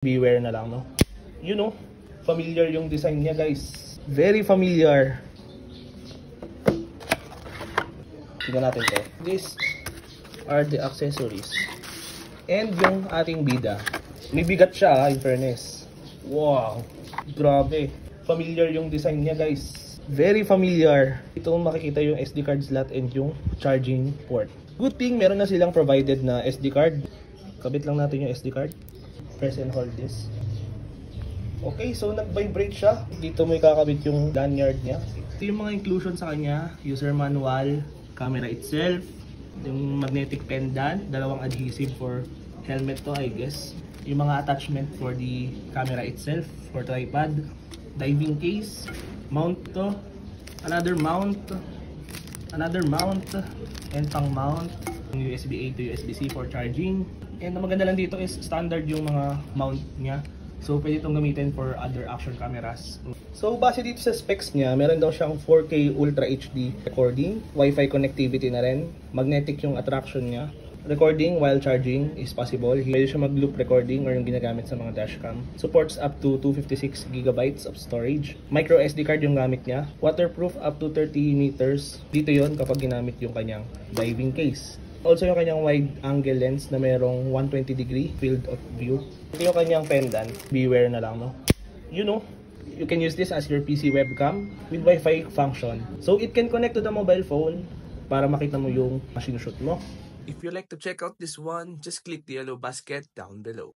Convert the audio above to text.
Beware na lang, no? You know, familiar yung design niya, guys. Very familiar. Tingnan natin to. These are the accessories. And yung ating bida. May bigat siya, in fairness. Wow, grabe. Familiar yung design niya, guys. Very familiar. Ito makikita yung SD card slot and yung charging port. Good thing, meron na silang provided na SD card. Kabit lang natin yung SD card. Press and hold this. Okay, so nag-vibrate siya. Dito mo ikakabit yung lanyard niya. Ito yung mga inclusion sa kanya. User manual, camera itself, yung magnetic pendant, dalawang adhesive for helmet to, I guess. Yung mga attachment for the camera itself, for tripod, diving case, mount to, another mount, and pang mount, USB A to USB-C for charging. And ang maganda lang dito is standard yung mga mount niya. So pwede itong gamitin for other action cameras. So base dito sa specs niya, meron daw siyang 4K Ultra HD recording, Wi-Fi connectivity na rin, magnetic yung attraction niya. Recording while charging is possible. Pwede siya mag-loop recording or yung ginagamit sa mga dashcam. Supports up to 256 GB of storage. Micro SD card yung gamit niya. Waterproof up to 30 meters. Dito yon kapag ginamit yung kanyang diving case. Also yung kanyang wide angle lens na merong 120 degree field of view. Ito yung kanyang pendant. Beware na lang, no? You know, you can use this as your PC webcam with Wi-Fi function. So it can connect to the mobile phone para makita mo yung machine shoot mo. If you like to check out this one, just click the yellow basket down below.